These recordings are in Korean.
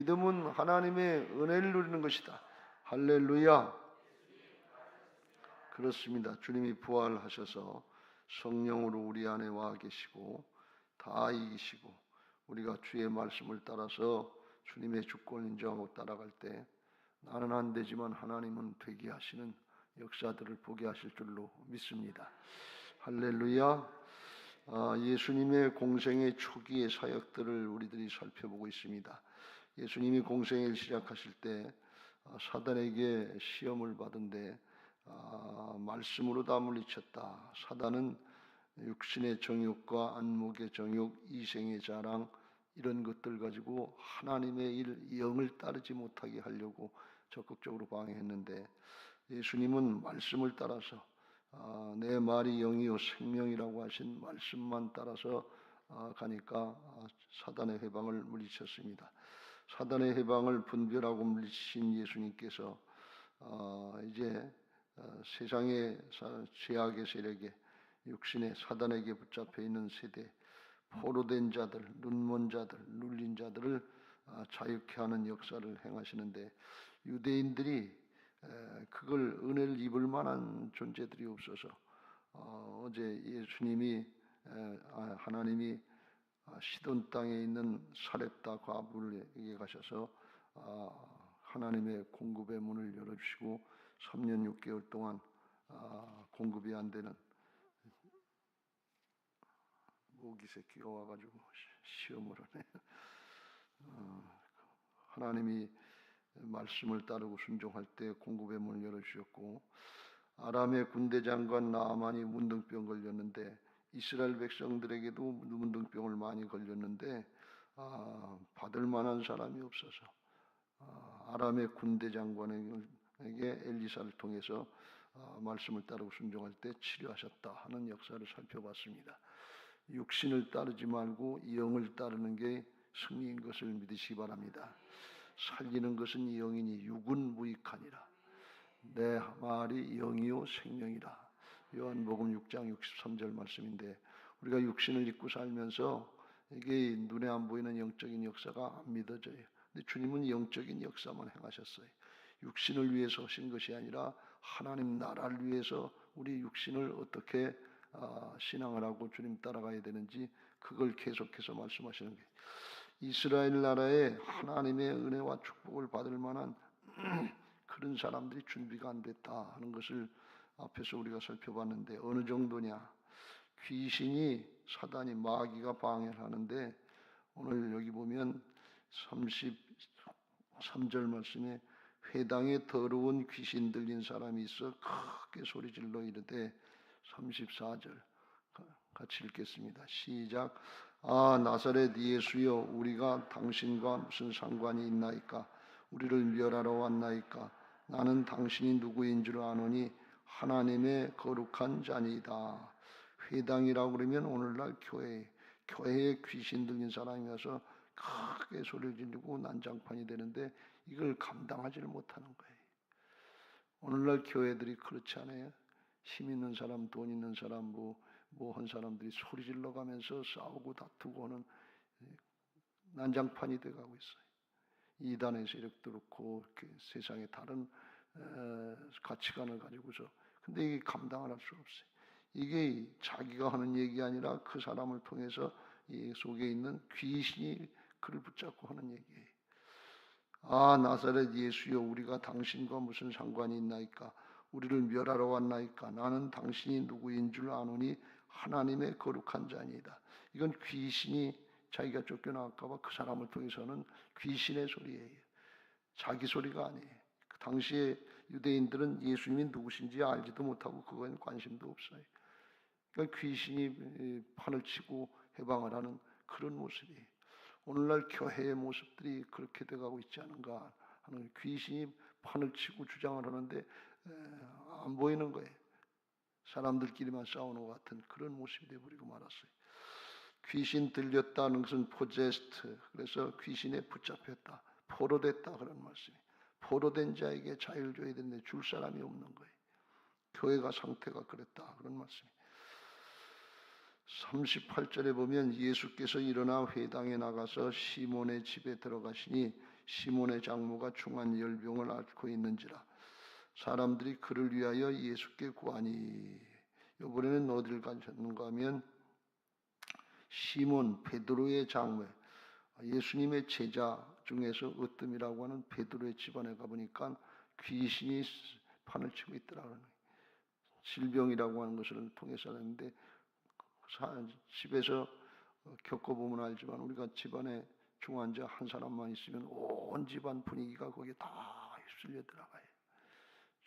믿음은 하나님의 은혜를 누리는 것이다. 할렐루야. 그렇습니다. 주님이 부활하셔서 성령으로 우리 안에 와 계시고 다 이기시고 우리가 주의 말씀을 따라서 주님의 주권을 인정하고 따라갈 때 나는 안 되지만 하나님은 되게 하시는 역사들을 보게 하실 줄로 믿습니다. 할렐루야. 예수님의 공생의 초기의 사역들을 우리들이 살펴보고 있습니다. 예수님이 공생을 시작하실 때 사단에게 시험을 받은데 말씀으로 다 물리쳤다. 사단은 육신의 정욕과 안목의 정욕, 이생의 자랑 이런 것들 가지고 하나님의 일, 영을 따르지 못하게 하려고 적극적으로 방해했는데 예수님은 말씀을 따라서 내 말이 영이요 생명이라고 하신 말씀만 따라서 가니까 사단의 해방을 물리쳤습니다. 사단의 해방을 분별하고 물리친 예수님께서 이제 세상의 죄악의 세력에 육신의 사단에게 붙잡혀 있는 세대, 포로된 자들, 눈먼 자들, 눌린 자들을 자유케 하는 역사를 행하시는데 유대인들이 그걸 은혜를 입을 만한 존재들이 없어서 어제 예수님이 하나님이 시돈 땅에 있는 사렙다 과부에게 가셔서 하나님의 공급의 문을 열어주시고 3년 6개월 동안 공급이 안 되는 모기 새끼가 와가지고 시험을 하네. 하나님이 말씀을 따르고 순종할 때 공급의 문을 열어주셨고 아람의 군대장관 나아만이 문둥병 걸렸는데 이스라엘 백성들에게도 문둥병을 많이 걸렸는데 받을 만한 사람이 없어서 아람의 군대장관에게 엘리사를 통해서 말씀을 따르고 순종할 때 치료하셨다 하는 역사를 살펴봤습니다. 육신을 따르지 말고 영을 따르는 게 승리인 것을 믿으시기 바랍니다. 살리는 것은 영이니 육은 무익하니라. 내 말이 영이요 생명이라. 요한복음 6장 63절 말씀인데 우리가 육신을 입고 살면서 이게 눈에 안 보이는 영적인 역사가 안 믿어져요. 근데 주님은 영적인 역사만 행하셨어요. 육신을 위해서 하신 것이 아니라 하나님 나라를 위해서 우리 육신을 어떻게 신앙을 하고 주님 따라가야 되는지 그걸 계속해서 말씀하시는 거예요. 이스라엘 나라에 하나님의 은혜와 축복을 받을 만한 그런 사람들이 준비가 안 됐다 하는 것을 앞에서 우리가 살펴봤는데 어느 정도냐. 귀신이 사단이 마귀가 방해를 하는데 오늘 여기 보면 33절 말씀에 회당에 더러운 귀신 들린 사람이 있어 크게 소리질러 이르되 34절 같이 읽겠습니다. 시작. 나사렛 예수여 우리가 당신과 무슨 상관이 있나이까? 우리를 멸하러 왔나이까? 나는 당신이 누구인 줄 아노니 하나님의 거룩한 자니이다. 회당이라고 그러면 오늘날 교회에 귀신 들린 사람이 와서 크게 소리를 지르고 난장판이 되는데 이걸 감당하지를 못하는 거예요. 오늘날 교회들이 그렇지 않아요? 힘 있는 사람, 돈 있는 사람, 뭐 한 사람들이 소리 질러가면서 싸우고 다투고 하는 난장판이 돼가고 있어요. 이단의 세력도 그렇고 세상의 다른 가치관을 가지고서 근데 이게 감당을 할 수가 없어요. 이게 자기가 하는 얘기 아니라 그 사람을 통해서 이 속에 있는 귀신이 그를 붙잡고 하는 얘기예요. 나사렛 예수여 우리가 당신과 무슨 상관이 있나이까? 우리를 멸하러 왔나이까? 나는 당신이 누구인 줄 아노니 하나님의 거룩한 자니이다. 이건 귀신이 자기가 쫓겨나갈까 봐 그 사람을 통해서는 귀신의 소리예요. 자기 소리가 아니에요. 그 당시에 유대인들은 예수님이 누구신지 알지도 못하고 그거에는 관심도 없어요. 그러니까 귀신이 판을 치고 해방을 하는 그런 모습이에요. 오늘날 교회의 모습들이 그렇게 돼가고 있지 않은가 하는 귀신이 판을 치고 주장을 하는데 안 보이는 거예요. 사람들끼리만 싸우는 것 같은 그런 모습이 되어버리고 말았어요. 귀신 들렸다는 것은 포제스트, 그래서 귀신에 붙잡혔다, 포로됐다 그런 말씀이. 포로된 자에게 자유를 줘야 되는데 줄 사람이 없는 거예요. 교회가 상태가 그랬다 그런 말씀이. 38절에 보면 예수께서 일어나 회당에 나가서 시몬의 집에 들어가시니 시몬의 장모가 중한 열병을 앓고 있는지라 사람들이 그를 위하여 예수께 구하니. 이번에는 어디를 가셨는가 하면 시몬 베드로의 장모, 예수님의 제자 중에서 으뜸이라고 하는 베드로의 집안에 가보니까 귀신이 판을 치고 있더라고요. 질병이라고 하는 것을 통해서 하는데 집에서 겪어보면 알지만 우리가 집안에 중환자 한 사람만 있으면 온 집안 분위기가 거기에 다 휩쓸려 들어가요.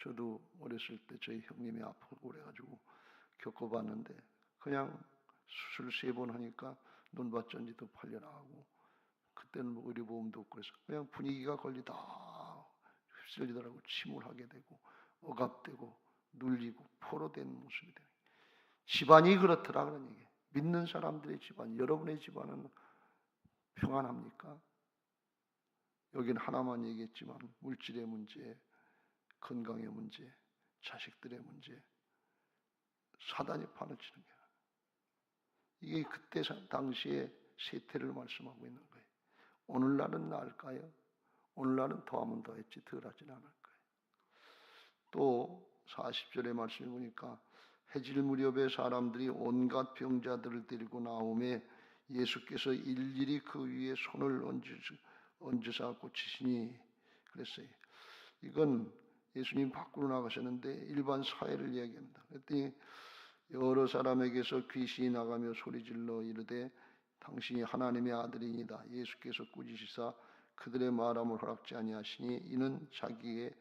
저도 어렸을 때 저희 형님이 아프고 그래가지고 겪어봤는데 그냥 수술 3번 하니까 눈밭전지도 팔려나가고 그때는 뭐 의료보험도 없고 그래서 그냥 분위기가 거기 다 휩쓸리더라고. 침울하게 되고 억압되고 눌리고 포로된 모습이 되는 집안이 그렇더라 그런 얘기. 믿는 사람들의 집안, 여러분의 집안은 평안합니까? 여긴 하나만 얘기했지만 물질의 문제, 건강의 문제, 자식들의 문제, 사단이 판을 치는 게 이게 그때 당시의 세태를 말씀하고 있는 거예요. 오늘날은 나을까요? 오늘날은 더하면 더했지 덜하진 않을 거예요. 또 40절의 말씀을 보니까 해질 무렵에 사람들이 온갖 병자들을 데리고 나오매 예수께서 일일이 그 위에 손을 얹으사 고치시니 그랬어요. 이건 예수님 밖으로 나가셨는데 일반 사회를 이야기합니다. 그랬더니 여러 사람에게서 귀신이 나가며 소리질러 이르되 당신이 하나님의 아들이니다. 예수께서 꾸짖으사 그들의 말함을 허락지 아니하시니 이는 자기를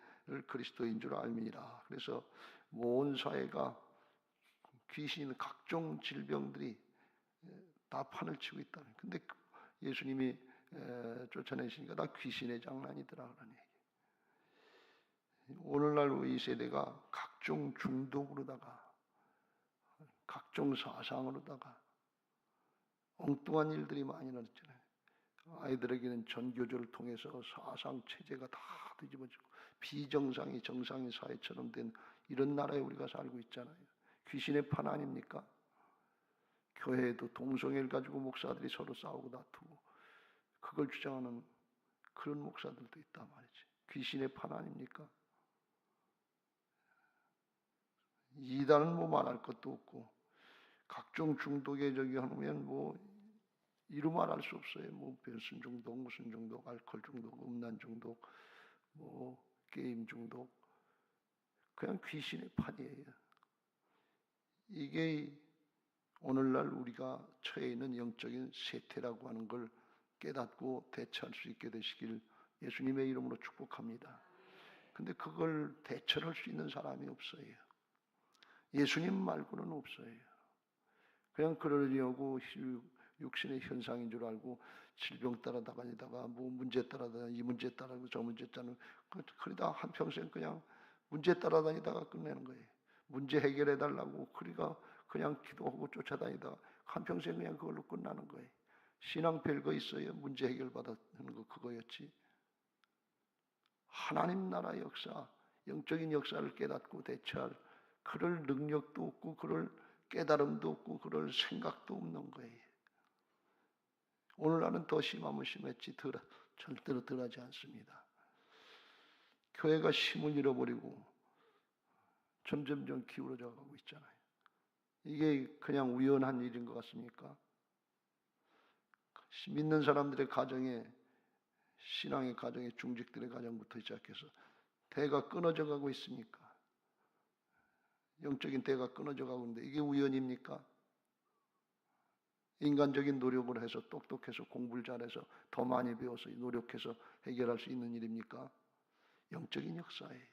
그리스도인 줄 알미니라. 그래서 온 사회가 귀신, 각종 질병들이 다 판을 치고 있다. 근데 예수님이 쫓아내시니까 다 귀신의 장난이더라 그런 얘기. 오늘날 우리 세대가 각종 중독으로다가 각종 사상으로다가 엉뚱한 일들이 많이 일어났잖아요. 아이들에게는 전교조를 통해서 사상 체제가 다 뒤집어지고 비정상이 정상인 사회처럼 된 이런 나라에 우리가 살고 있잖아요. 귀신의 판 아닙니까? 교회에도 동성애를 가지고 목사들이 서로 싸우고 다투고 그걸 주장하는 그런 목사들도 있단 말이지. 귀신의 판 아닙니까? 이단은 뭐 말할 것도 없고 각종 중독에 저기 하면 뭐 이루 말할 수 없어요. 뭐 변순 중독, 무슨 중독, 알코올 중독, 음란 중독, 뭐 게임 중독, 그냥 귀신의 판이에요. 이게 오늘날 우리가 처해 있는 영적인 세태라고 하는 걸 깨닫고 대처할 수 있게 되시길 예수님의 이름으로 축복합니다. 근데 그걸 대처할 수 있는 사람이 없어요. 예수님 말고는 없어요. 그냥 그러려고 육신의 현상인 줄 알고 질병 따라다니다가 뭐 문제 따라다니다가 이 문제 따라다니고 저 문제 따라다니고 그러다 한평생 그냥 문제 따라다니다가 끝내는 거예요. 문제 해결해달라고 그러니까 그냥 기도하고 쫓아다니다가 한평생 그냥 그걸로 끝나는 거예요. 신앙 별거 있어요? 문제 해결받는 거 그거였지. 하나님 나라 역사, 영적인 역사를 깨닫고 대처할 그럴 능력도 없고 그럴 깨달음도 없고 그럴 생각도 없는 거예요. 오늘날은 더 심하면 심했지 절대로 덜하지 않습니다. 교회가 힘을 잃어버리고 점점점 기울어져 가고 있잖아요. 이게 그냥 우연한 일인 것 같습니까? 믿는 사람들의 가정에 신앙의 가정에 중직들의 가정부터 시작해서 대가 끊어져 가고 있습니까? 영적인 대가 끊어져 가고 있는데 이게 우연입니까? 인간적인 노력을 해서 똑똑해서 공부를 잘해서 더 많이 배워서 노력해서 해결할 수 있는 일입니까? 영적인 역사예요.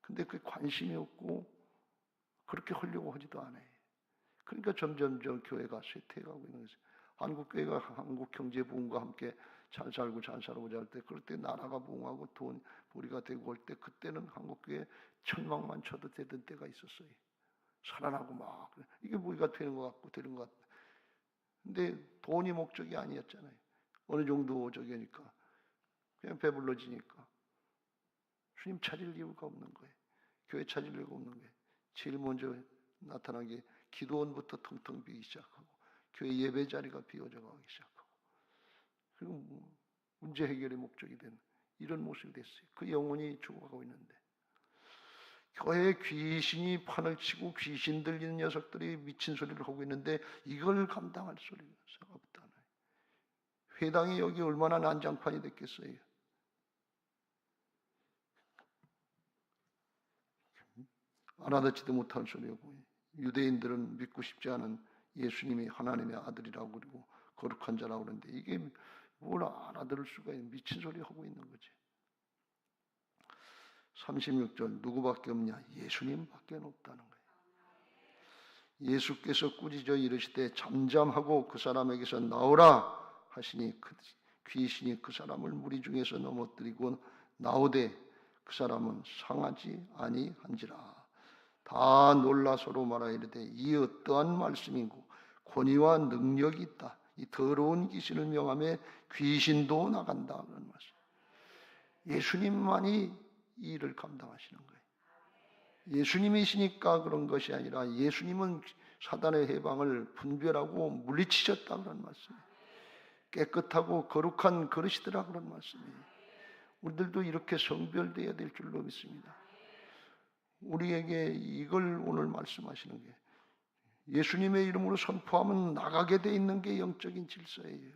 근데 그게 관심이 없고 그렇게 하려고 하지도 않아요. 그러니까 점점점 교회가 쇠퇴해가고 있는 거죠. 한국 교회가 한국 경제 부흥과 함께 잘 살고 잘 살아보자 할 때 그럴 때 나라가 부흥하고 돈 벌이가 되고 할 때 그때는 한국 교회 천막만 쳐도 되던 때가 있었어요. 살아나고 막 이게 뭐가 되는 것 같고 되는 것 같고. 근데 돈이 목적이 아니었잖아요. 어느 정도 저기니까 그냥 배불러지니까 주님 찾을 이유가 없는 거예요. 교회 찾을 이유가 없는 거예요. 제일 먼저 나타난 게 기도원부터 텅텅 비기 시작하고 교회 예배 자리가 비어져 가기 시작하고 그리고 문제 해결의 목적이 된 이런 모습이 됐어요. 그 영혼이 죽어가고 있는데 교회에 귀신이 판을 치고 귀신 들리는 녀석들이 미친 소리를 하고 있는데 이걸 감당할 소리가 없다는 거예요. 회당이 여기 얼마나 난장판이 됐겠어요. 알아듣지도 못할 소리고 유대인들은 믿고 싶지 않은 예수님이 하나님의 아들이라고 그러고 거룩한 자라고 그러는데 이게 뭘 알아들을 수가 있는 미친 소리 하고 있는 거지. 36절 누구밖에 없냐? 예수님밖에 없다는 거예요. 예수께서 꾸짖어 이르시되 잠잠하고 그 사람에게서 나오라 하시니 그 귀신이 그 사람을 무리 중에서 넘어뜨리고 나오되 그 사람은 상하지 아니한지라. 다 놀라 서로 말하여 이르되 이 어떠한 말씀이고 권위와 능력이 있다. 이 더러운 귀신을 명하며 귀신도 나간다 그런 말씀. 예수님만이 이 일을 감당하시는 거예요. 예수님이시니까 그런 것이 아니라 예수님은 사단의 해방을 분별하고 물리치셨다 그런 말씀이에요. 깨끗하고 거룩한 그릇이더라 그런 말씀이에요. 우리들도 이렇게 성별되어야 될 줄로 믿습니다. 우리에게 이걸 오늘 말씀하시는 게 예수님의 이름으로 선포하면 나가게 돼 있는 게 영적인 질서예요.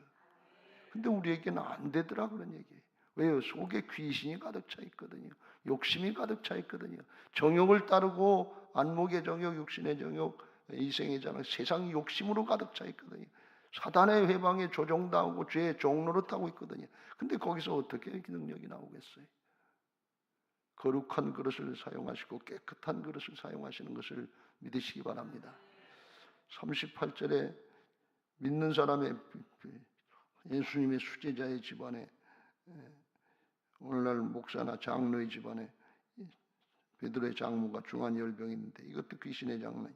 근데 우리에게는 안 되더라 그런 얘기예요. 왜요? 속에 귀신이 가득 차 있거든요. 욕심이 가득 차 있거든요. 정욕을 따르고 안목의 정욕, 육신의 정욕, 이생의 자랑, 세상 욕심으로 가득 차 있거든요. 사단의 회방에 조종당하고 죄의 종노릇하고 있거든요. 근데 거기서 어떻게 능력이 나오겠어요? 거룩한 그릇을 사용하시고 깨끗한 그릇을 사용하시는 것을 믿으시기 바랍니다. 38절에 믿는 사람의 예수님의 수제자의 집안에 오늘날 목사나 장로의 집안에 베드로의 장모가 중한 열병이 있는데 이것도 귀신의 장난.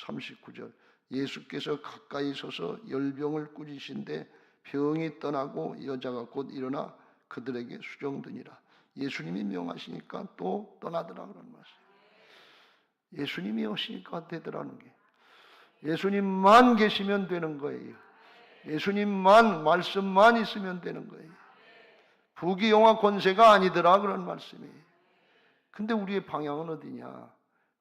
39절 예수께서 가까이 서서 열병을 꾸짖으신데 병이 떠나고 여자가 곧 일어나 그들에게 수종드니라. 예수님이 명하시니까 또 떠나더라 그런 말씀. 예수님이 오시니까 되더라는 게 예수님만 계시면 되는 거예요. 예수님만 말씀만 있으면 되는 거예요. 부귀영화 권세가 아니더라 그런 말씀이에요. 근데 우리의 방향은 어디냐?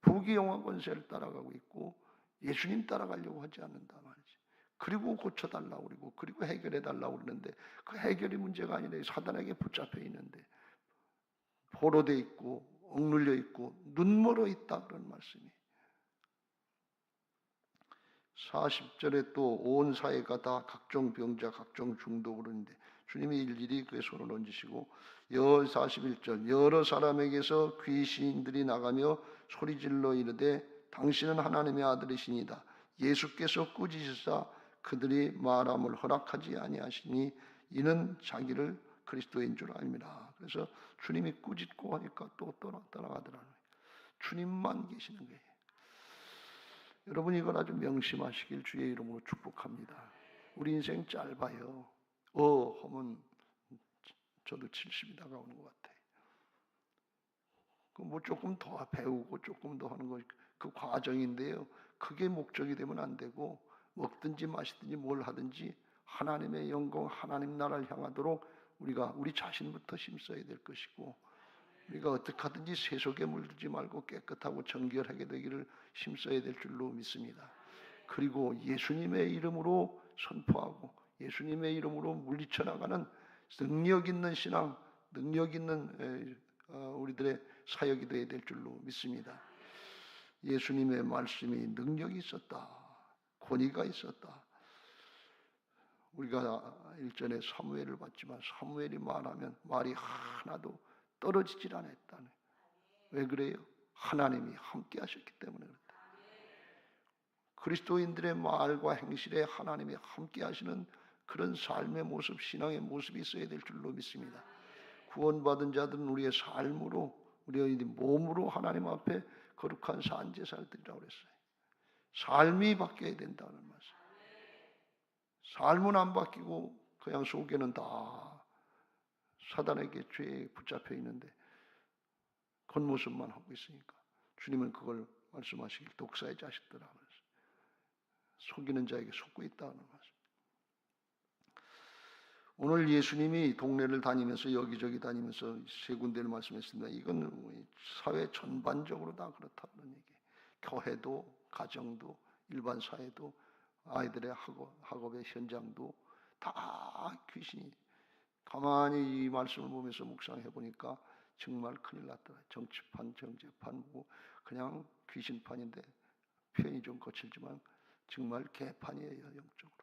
부귀영화 권세를 따라가고 있고 예수님 따라가려고 하지 않는다 말이지. 그리고 고쳐달라고 그러고 그리고 해결해달라고 그러는데 그 해결이 문제가 아니라 사단에게 붙잡혀 있는데 포로돼 있고 억눌려 있고 눈멀어 있다 그런 말씀이에요. 40절에 또 온 사회가 다 각종 병자 각종 중독으로 있는데 주님이 일일이 그의 손을 얹으시고 41절 여러 사람에게서 귀신들이 나가며 소리질러 이르되 당신은 하나님의 아들이시니다. 예수께서 꾸짖으사 그들이 말함을 허락하지 아니하시니 이는 자기를 그리스도인 줄 압니다. 그래서 주님이 꾸짖고 하니까 또 떠나가더라는 거예요. 주님만 계시는 거예요. 여러분 이걸 아주 명심하시길 주의 이름으로 축복합니다. 우리 인생 짧아요. 하면 저도 70이 다가오는 것 같아요. 뭐 조금 더 배우고 조금 더 하는 거 그 과정인데요. 그게 목적이 되면 안 되고 먹든지 마시든지 뭘 하든지 하나님의 영광, 하나님 나라를 향하도록 우리가 우리 자신부터 힘써야 될 것이고 우리가 어떻게 하든지 세속에 물들지 말고 깨끗하고 정결하게 되기를 힘써야 될 줄로 믿습니다. 그리고 예수님의 이름으로 선포하고 예수님의 이름으로 물리쳐 나가는 능력 있는 신앙, 능력 있는 우리들의 사역이 되어야 될 줄로 믿습니다. 예수님의 말씀이 능력이 있었다. 권위가 있었다. 우리가 일전에 사무엘을 봤지만 사무엘이 말하면 말이 하나도 떨어지질 않았다네. 왜 그래요? 하나님이 함께 하셨기 때문에 그렇다. 그리스도인들의 말과 행실에 하나님이 함께 하시는 그런 삶의 모습, 신앙의 모습이 있어야 될 줄로 믿습니다. 구원받은 자들은 우리의 삶으로, 우리의 몸으로 하나님 앞에 거룩한 산제사를 드리라고 그랬어요. 삶이 바뀌어야 된다는 말씀. 삶은 안 바뀌고 그냥 속에는 다 사단에게 죄에 붙잡혀 있는데 겉모습만 하고 있으니까 주님은 그걸 말씀하시길 독사의 자식들아 속이는 자에게 속고 있다는 말씀. 오늘 예수님이 동네를 다니면서 여기저기 다니면서 세 군데를 말씀했습니다. 이건 사회 전반적으로 다 그렇다는 얘기. 교회도, 가정도, 일반 사회도, 아이들의 학업의 현장도 다 귀신이. 가만히 이 말씀을 보면서 묵상해 보니까 정말 큰일 났더라. 정치판, 정제판, 뭐 그냥 귀신판인데 표현이 좀 거칠지만 정말 개판이에요. 영적으로.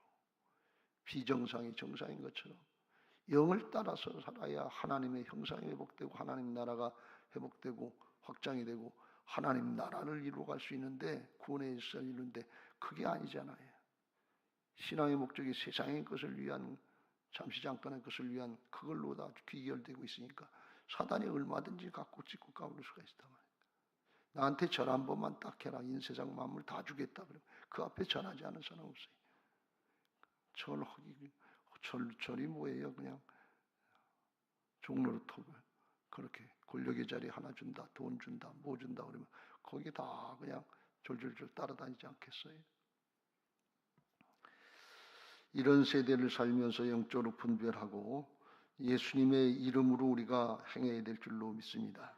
비정상이 정상인 것처럼 영을 따라서 살아야 하나님의 형상이 회복되고 하나님 나라가 회복되고 확장이 되고 하나님 나라를 이루어갈 수 있는데, 구원의 일선을 이루는데 그게 아니잖아요. 신앙의 목적이 세상의 것을 위한, 잠시 잠깐의 것을 위한 그걸로 다 귀결되고 있으니까 사단이 얼마든지 갖고 찍고 까부를 수가 있단 말이에요. 나한테 절 한 번만 딱 해라. 이 세상 만물 다 주겠다. 그러면 그 앞에 절하지 않은 사람 없어요. 절이 뭐예요? 그냥 종로루톱을 그렇게 권력의 자리 하나 준다, 돈 준다, 뭐 준다 그러면 거기 다 그냥 졸졸졸 따라다니지 않겠어요? 이런 세대를 살면서 영적으로 분별하고 예수님의 이름으로 우리가 행해야 될 줄로 믿습니다.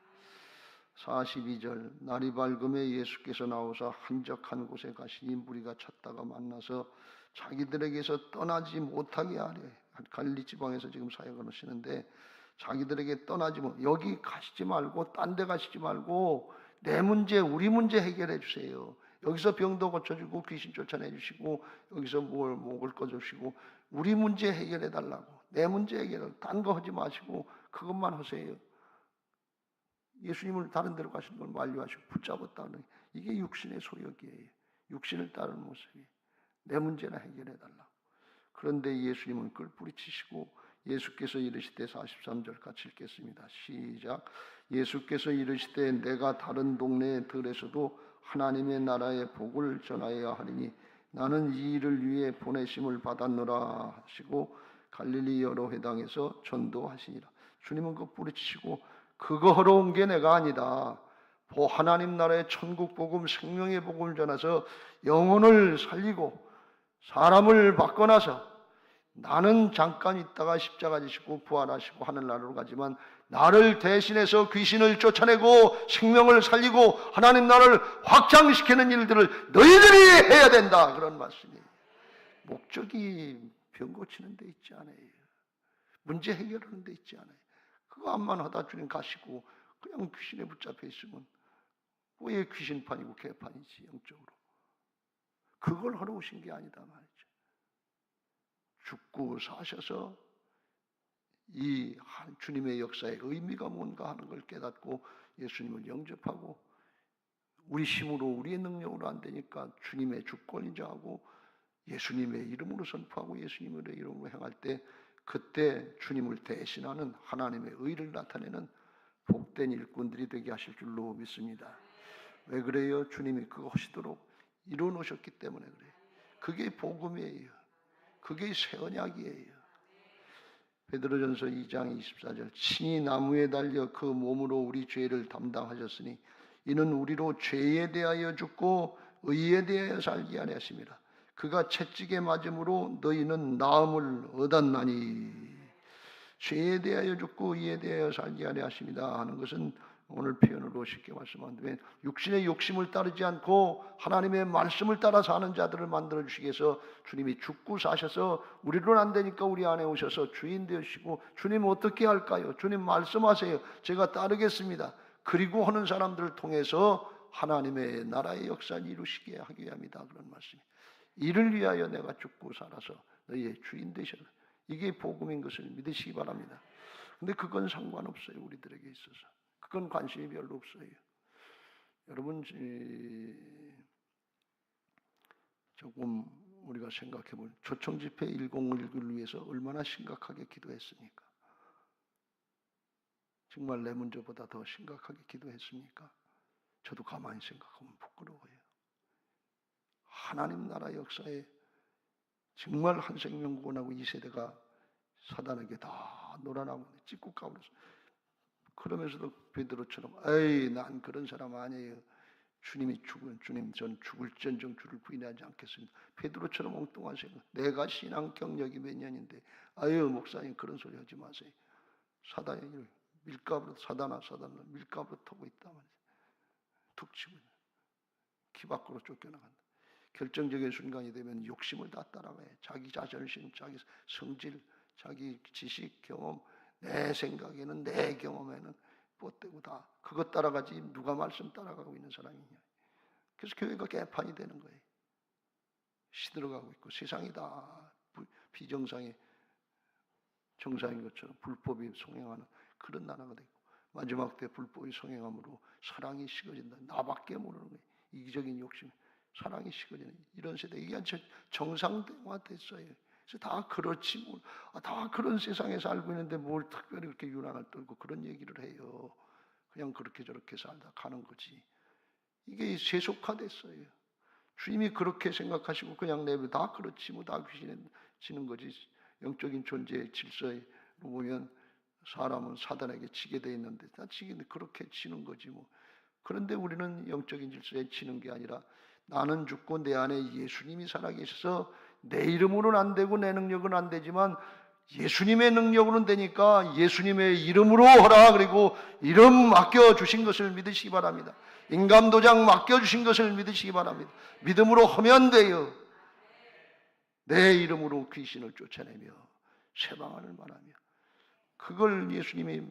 42절 날이 밝음에 예수께서 나오사 한적한 곳에 가시니 무리가 찾다가 만나서 자기들에게서 떠나지 못하게 하려. 갈릴리 지방에서 지금 사역을 하시는데 자기들에게 떠나지 못, 여기 가시지 말고 딴 데 가시지 말고 내 문제, 우리 문제 해결해 주세요. 여기서 병도 고쳐주고 귀신 쫓아내 주시고 여기서 목을 꺼주시고 우리 문제 해결해 달라고. 내 문제 해결을 딴 거 하지 마시고 그것만 하세요. 예수님을 다른 데로 가시는 걸 만류하시고 붙잡았다는, 이게 육신의 소욕이에요. 육신을 따르는 모습이. 내 문제나 해결해 달라고. 그런데 예수님은 그걸 뿌리치시고 예수께서 이르시되 43절 같이 읽겠습니다. 시작. 예수께서 이르시되 내가 다른 동네 들에서도 하나님의 나라의 복을 전하여야 하리니 나는 이 일을 위해 보내심을 받았노라 하시고 갈릴리 여러 회당에서 전도하시니라. 주님은 그거 뿌리치시고 그거 하러 온 게 내가 아니다. 하나님 나라의 천국 복음, 생명의 복음을 전해서 영혼을 살리고 사람을 바꿔놔서 나는 잠깐 있다가 십자가 지시고 부활하시고 하늘나라로 가지만 나를 대신해서 귀신을 쫓아내고 생명을 살리고 하나님 나라를 확장시키는 일들을 너희들이 해야 된다. 그런 말씀이에요. 목적이 병 고치는 데 있지 않아요. 문제 해결하는 데 있지 않아요. 그거 암만 하다 주님 가시고 그냥 귀신에 붙잡혀 있으면 왜 귀신판이고 개판이지 영적으로. 그걸 하러 오신 게 아니다 말이죠. 죽고 사셔서 이 주님의 역사의 의미가 뭔가 하는 걸 깨닫고 예수님을 영접하고 우리 힘으로 우리의 능력으로 안 되니까 주님의 주권 인정하고 예수님의 이름으로 선포하고 예수님의 이름으로 행할 때 그때 주님을 대신하는 하나님의 의를 나타내는 복된 일꾼들이 되게 하실 줄로 믿습니다. 왜 그래요? 주님이 그거 하시도록 이루어놓으셨기 때문에 그래요. 그게 복음이에요. 그게 새 언약이에요. 베드로전서 2장 24절 친히 나무에 달려 그 몸으로 우리 죄를 담당하셨으니 이는 우리로 죄에 대하여 죽고 의에 대하여 살게 하려 하심이라. 그가 채찍에 맞음으로 너희는 나음을 얻었나니. 죄에 대하여 죽고 의에 대하여 살게 하려 하십니다 하는 것은 오늘 표현으로 쉽게 말씀하면 육신의 욕심을 따르지 않고 하나님의 말씀을 따라 사는 자들을 만들어주시기 위해서 주님이 죽고 사셔서 우리로는 안 되니까 우리 안에 오셔서 주인 되시고 주님 어떻게 할까요? 주님 말씀하세요. 제가 따르겠습니다. 그리고 하는 사람들을 통해서 하나님의 나라의 역사를 이루시게 하기 위함이다. 그런 말씀이. 이를 위하여 내가 죽고 살아서 너희의 주인 되셔라. 이게 복음인 것을 믿으시기 바랍니다. 근데 그건 상관없어요. 우리들에게 있어서. 그건 관심이 별로 없어요. 여러분 조금 우리가 생각해보면 초청집회 1019를 위해서 얼마나 심각하게 기도했습니까? 정말 내 문제보다 더 심각하게 기도했습니까? 저도 가만히 생각하면 부끄러워요. 하나님 나라 역사에 정말 한 생명 구원하고 이 세대가 사단에게 다 놀아나고 찍고 까불어서 그러면서도 베드로처럼 에이 난 그런 사람 아니에요. 주님이 죽은 주님 전 죽을지언정 주를 부인하지 않겠습니다. 베드로처럼 엉뚱한 생각. 내가 신앙 경력이 몇 년인데 아유 목사님 그런 소리 하지 마세요. 사단이 밀가부로 사단아 밀가부로 타고 있다 말이야. 툭 치고 키 밖으로 쫓겨나간다. 결정적인 순간이 되면 욕심을 다 따라가요. 자기 자존심, 자기 성질, 자기 지식, 경험, 내 생각에는 내 경험에는 뻗대고 다 그것 따라가지 누가 말씀 따라가고 있는 사람이냐. 그래서 교회가 개판이 되는 거예요. 시들어가고 있고 세상이 다 비정상의 정상인 것처럼 불법이 성행하는 그런 나라가 되고 마지막 때 불법이 성행함으로 사랑이 식어진다. 나밖에 모르는 거예요. 이기적인 욕심, 사랑이 식어지는 이런 세대. 이게 정상화 됐어요. 그래서 다 그렇지 뭘, 다 그런 세상에 살고 있는데 뭘 특별히 그렇게 유난을 떨고 그런 얘기를 해요. 그냥 그렇게 저렇게 살다 가는 거지. 이게 세속화됐어요. 주님이 그렇게 생각하시고 그냥 내버려 다 그렇지 뭐 다 귀신해지는 거지. 영적인 존재의 질서에 보면 사람은 사단에게 지게 돼 있는데 다 지게 그렇게 치는 거지 뭐. 그런데 우리는 영적인 질서에 치는 게 아니라 나는 죽고 내 안에 예수님이 살아계셔서 내 이름으로는 안 되고 내 능력은 안 되지만 예수님의 능력으로는 되니까 예수님의 이름으로 하라. 그리고 이름 맡겨주신 것을 믿으시기 바랍니다. 인감도장 맡겨주신 것을 믿으시기 바랍니다. 믿음으로 하면 돼요. 내 이름으로 귀신을 쫓아내며 쇠방안을 말하며 그걸 예수님이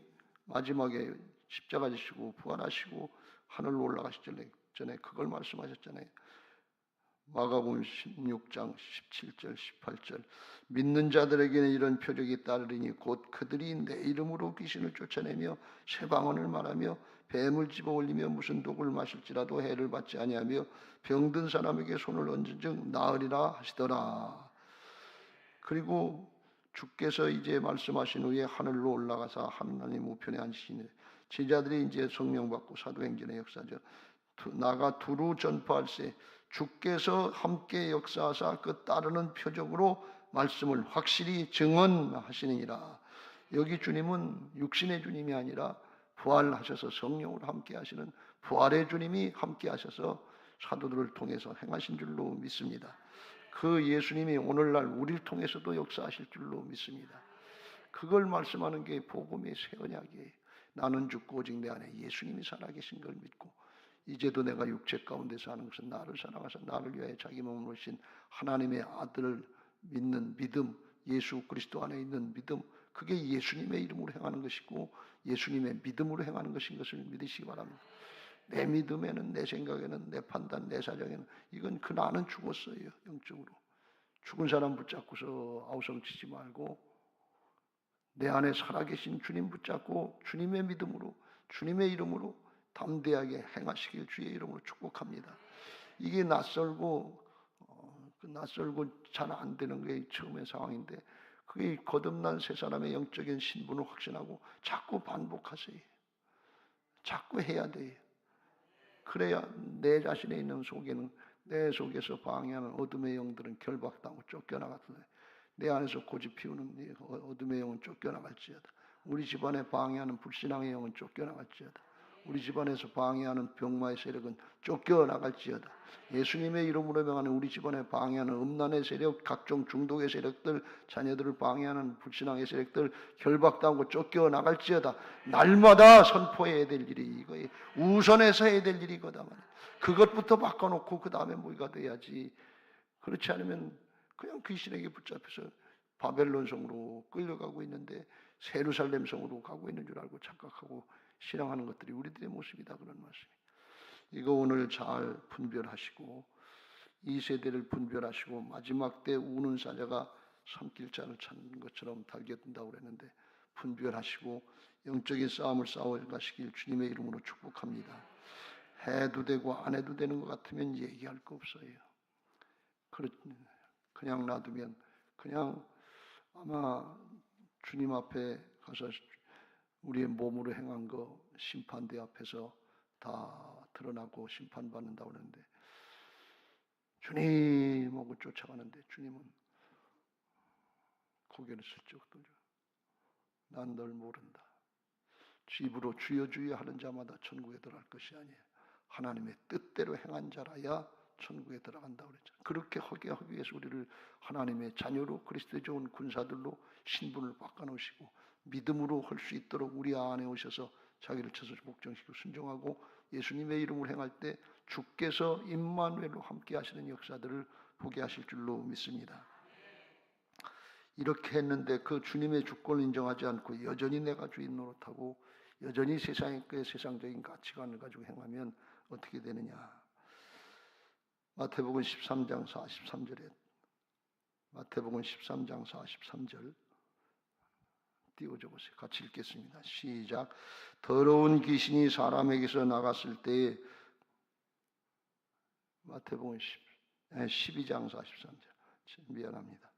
마지막에 십자가 지시고 부활하시고 하늘로 올라가시기 전에 그걸 말씀하셨잖아요. 마가복음 16장 17절 18절 믿는 자들에게는 이런 표적이 따르리니 곧 그들이 내 이름으로 귀신을 쫓아내며 쇠방언을 말하며 뱀을 집어 올리며 무슨 독을 마실지라도 해를 받지 아니하며 병든 사람에게 손을 얹은즉 나으리라 하시더라. 그리고 주께서 이제 말씀하신 후에 하늘로 올라가사 하나님 우편에 앉으시니 제자들이 이제 성령 받고 사도행전의 역사죠. 나가 두루 전파할세 주께서 함께 역사하사 그 따르는 표적으로 말씀을 확실히 증언하시느니라. 여기 주님은 육신의 주님이 아니라 부활하셔서 성령으로 함께 하시는 부활의 주님이 함께 하셔서 사도들을 통해서 행하신 줄로 믿습니다. 그 예수님이 오늘날 우리를 통해서도 역사하실 줄로 믿습니다. 그걸 말씀하는 게 복음의 새 언약이에요. 나는 죽고 오직 내 안에 예수님이 살아계신 걸 믿고 이제도 내가 육체 가운데 사는 것은 나를 사랑하사 나를 위하여 자기 몸을 오신 하나님의 아들을 믿는 믿음, 예수 그리스도 안에 있는 믿음, 그게 예수님의 이름으로 행하는 것이고 예수님의 믿음으로 행하는 것인 것을 믿으시기 바랍니다. 내 믿음에는, 내 생각에는, 내 판단, 내 사정에는 이건 그 나는 죽었어요. 영적으로 죽은 사람 붙잡고서 아우성치지 말고 내 안에 살아계신 주님 붙잡고 주님의 믿음으로 주님의 이름으로 담대하게 행하시길 주의 이름으로 축복합니다. 이게 낯설고 잘 안 되는 게 처음의 상황인데 그게 거듭난 새 사람의 영적인 신분을 확신하고 자꾸 반복하세요. 자꾸 해야 돼요. 그래야 내 자신에 있는 속에는 내 속에서 방해하는 어둠의 영들은 결박당하고 쫓겨나갔어요. 내 안에서 고집 피우는 어둠의 영은 쫓겨나갈지어다. 우리 집안에 방해하는 불신앙의 영은 쫓겨나갈지어다. 우리 집안에서 방해하는 병마의 세력은 쫓겨나갈지어다. 예수님의 이름으로 명하는 우리 집안에 방해하는 음란의 세력, 각종 중독의 세력들, 자녀들을 방해하는 불신앙의 세력들 결박당하고 쫓겨나갈지어다. 날마다 선포해야 될 일이 이거예요. 우선해서 해야 될 일이 이거다 말이야. 그것부터 바꿔놓고 그 다음에 뭐가 돼야지. 그렇지 않으면 그냥 귀신에게 붙잡혀서 바벨론 성으로 끌려가고 있는데 예루살렘 성으로 가고 있는 줄 알고 착각하고 신앙하는 것들이 우리들의 모습이다 그런 말씀이에요. 이거 오늘 잘 분별하시고 이 세대를 분별하시고 마지막 때 우는 사자가 삼킬자를 찾는 것처럼 달겨든다고 그랬는데 분별하시고 영적인 싸움을 싸워가시길 주님의 이름으로 축복합니다. 해도 되고 안 해도 되는 것 같으면 얘기할 거 없어요. 그냥 놔두면 그냥 아마 주님 앞에 가서 우리의 몸으로 행한 거 심판대 앞에서 다 드러나고 심판받는다고 그러는데 주님하고 쫓아가는데 주님은 고개를 슬쩍 돌려 난 널 모른다. 입으로 주여 주여 하는 자마다 천국에 들어갈 것이 아니에요. 하나님의 뜻대로 행한 자라야 천국에 들어간다고 그랬죠. 그렇게 하게 하기 위해서 우리를 하나님의 자녀로 그리스도의 좋은 군사들로 신분을 바꿔놓으시고 믿음으로 할 수 있도록 우리 안에 오셔서 자기를 쳐서 복종시키고 순종하고 예수님의 이름을 행할 때 주께서 임마누엘로 함께 하시는 역사들을 보게 하실 줄로 믿습니다. 이렇게 했는데 그 주님의 주권을 인정하지 않고 여전히 내가 주인 노릇하고 여전히 세상적인 가치관을 가지고 행하면 어떻게 되느냐. 마태복음 13장 43절에 마태복음 13장 43절 띄워줘 보세요. 같이 읽겠습니다. 시작. 더러운 귀신이 사람에게서 나갔을 때에 마태복음 12장 43절 미안합니다.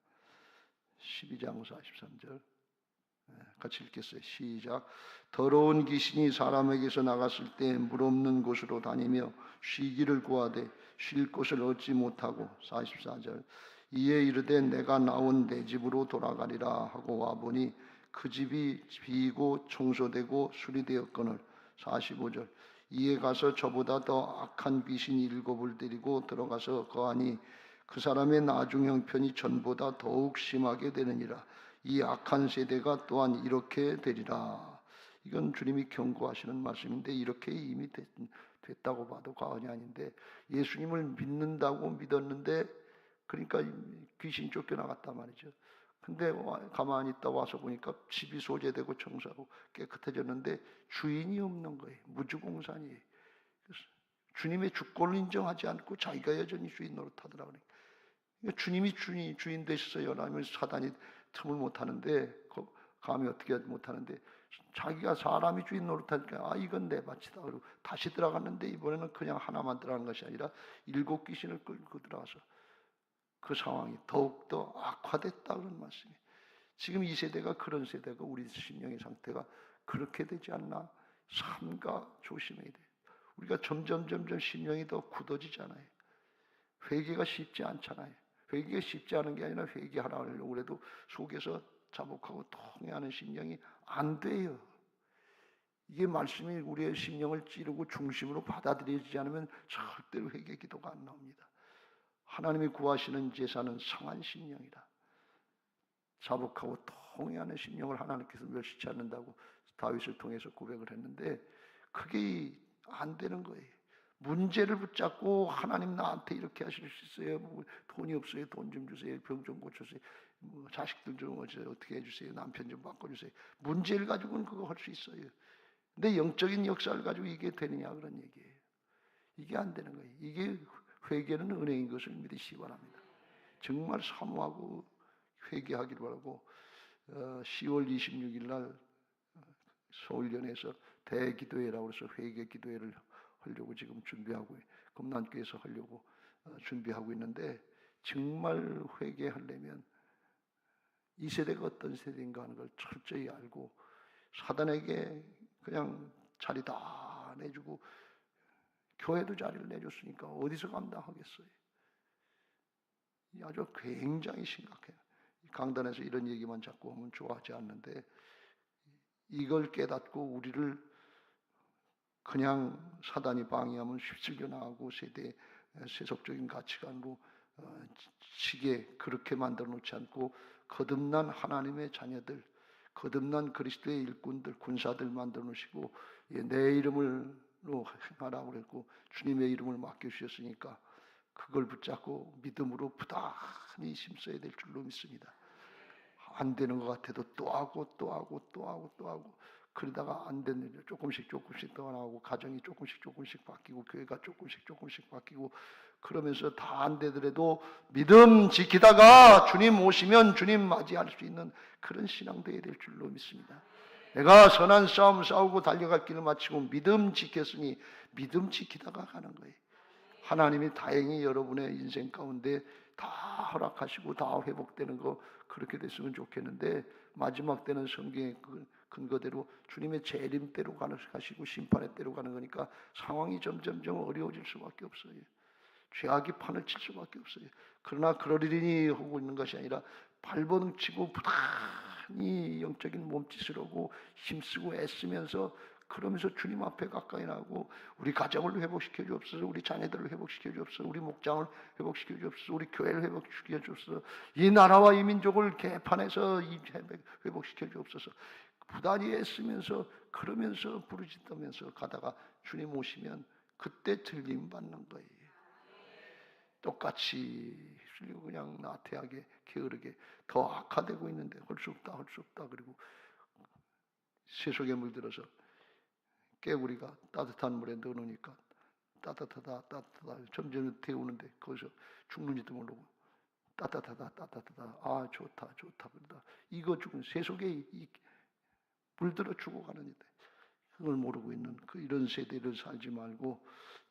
12장 43절 같이 읽겠어요. 시작. 더러운 귀신이 사람에게서 나갔을 때 물 없는 곳으로 다니며 쉬기를 구하되 쉴 곳을 얻지 못하고 44절 이에 이르되 내가 나온 내 집으로 돌아가리라 하고 와보니 그 집이 비이고 청소되고 수리되었거늘 45절 이에 가서 저보다 더 악한 귀신 7을 데리고 들어가서 거하니 그 사람의 나중 형편이 전보다 더욱 심하게 되느니라. 이 악한 세대가 또한 이렇게 되리라. 이건 주님이 경고하시는 말씀인데 이렇게 이미 됐다고 봐도 과언이 아닌데 예수님을 믿는다고 믿었는데 그러니까 귀신 쫓겨나갔단 말이죠. 근데 가만히 있다 와서 보니까 집이 소재되고 청소하고 깨끗해졌는데 주인이 없는 거예요. 무주공산이에요. 주님의 주권을 인정하지 않고 자기가 여전히 주인 노릇하더라고요. 그러니까 주님이 주인 되셔서 연하면 사단이 틈을 못하는데 감히 어떻게 못하는데 자기가 사람이 주인 노릇하니까 이건 내 밭이다. 그리고 다시 들어갔는데 이번에는 그냥 하나만 들어가는 것이 아니라 7 귀신을 끌고 들어가서 그 상황이 더욱더 악화됐다 그런 말씀이에요. 지금 이 세대가 그런 세대가 우리 심령의 상태가 그렇게 되지 않나 삼가 조심해야 돼요. 우리가 점점 심령이 더 굳어지잖아요. 회개가 쉽지 않잖아요. 회개가 쉽지 않은 게 아니라 회개하라 하려고 해도 속에서 자복하고 통회하는 심령이 안 돼요. 이게 말씀이 우리의 심령을 찌르고 중심으로 받아들여지지 않으면 절대로 회개 기도가 안 나옵니다. 하나님이 구하시는 제사는 상한 심령이다. 자복하고 통회하는 심령을 하나님께서 멸시치 않는다고 다윗을 통해서 고백을 했는데 그게 안 되는 거예요. 문제를 붙잡고 하나님 나한테 이렇게 하실 수 있어요. 돈이 없어요. 돈 좀 주세요. 병 좀 고쳐주세요. 자식들 좀 어떻게 해주세요. 남편 좀 바꿔주세요. 문제를 가지고는 그거 할 수 있어요. 근데 영적인 역사를 가지고 이게 되느냐 그런 얘기예요. 이게 안 되는 거예요. 이게 회개는 은혜인 것을 믿으시기 바랍니다. 정말 사모하고 회개하기를 바라고 10월 26일 날 서울연에서 대기도회라고 해서 회개 기도회를 하려고 지금 준비하고 금난교에서 하려고 준비하고 있는데 정말 회개하려면 이 세대가 어떤 세대인가 하는 걸 철저히 알고 사단에게 그냥 자리 다 내주고 교회도 자리를 내줬으니까 어디서 감당하겠어요? 아주 굉장히 심각해요. 강단에서 이런 얘기만 자꾸 하면 좋아하지 않는데 이걸 깨닫고 우리를 그냥 사단이 방해하면 휩쓸겨 나가고 세속적인 가치관으로 치게 그렇게 만들어 놓지 않고 거듭난 하나님의 자녀들, 거듭난 그리스도의 일꾼들, 군사들 만들어 놓으시고 내 이름으로 행하라고 그랬고 주님의 이름을 맡겨주셨으니까 그걸 붙잡고 믿음으로 부단히 힘써야 될 줄로 믿습니다. 안 되는 것 같아도 또 하고 그러다가 안 되는 일 조금씩 더 나오고 가정이 조금씩 바뀌고 교회가 조금씩 바뀌고 그러면서 다 안 되더라도 믿음 지키다가 주님 오시면 주님 맞이할 수 있는 그런 신앙 되어야 될 줄로 믿습니다. 내가 선한 싸움 싸우고 달려갈 길을 마치고 믿음 지켰으니 믿음 지키다가 가는 거예요. 하나님이 다행히 여러분의 인생 가운데 다 허락하시고 다 회복되는 거 그렇게 됐으면 좋겠는데 마지막 때는 성경의 근거대로 주님의 재림대로 가시고 심판의 때로 가는 거니까 상황이 점점 어려워질 수밖에 없어요. 죄악이 판을 칠 수밖에 없어요. 그러나 그러리니 하고 있는 것이 아니라 발버둥치고 부단히 영적인 몸짓을 하고 힘쓰고 애쓰면서 그러면서 주님 앞에 가까이 나고 우리 가정을 회복시켜 주옵소서. 우리 자녀들을 회복시켜 주옵소서. 우리 목장을 회복시켜 주옵소서. 우리 교회를 회복시켜 주옵소서. 이 나라와 이 민족을 개판해서 회복시켜 주옵소서. 부단히 애쓰면서 그러면서 부르짖으면서 가다가 주님 오시면 그때 들림 받는 거예요. 똑같이 휩쓸리고 그냥 나태하게 게으르게 더 악화되고 있는데 할 수 없다 할 수 없다. 그리고 세속에 물들어서 깨구리가 따뜻한 물에 넣어놓으니까 따뜻하다 따뜻하다 점점 데우는데 거기서 죽는지도 모르고 따뜻하다 따뜻하다 아 좋다 좋다 그러다 이거 죽은 세속에 물들어 죽어가는데 그걸 모르고 있는 이런 세대를 살지 말고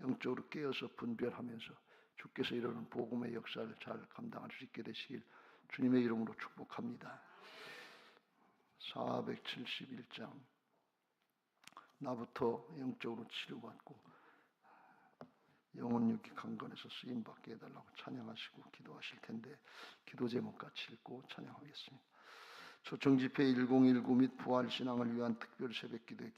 영적으로 깨어서 분별하면서 주께서 이러는 복음의 역사를 잘 감당할 수 있게 되시길 주님의 이름으로 축복합니다. 471장 나부터 영적으로 치료받고 영혼육이 강건해서 쓰임받게 해달라고 찬양하시고 기도하실 텐데 기도 제목 같이 읽고 찬양하겠습니다. 초청집회 1019 및 부활신앙을 위한 특별 새벽기도에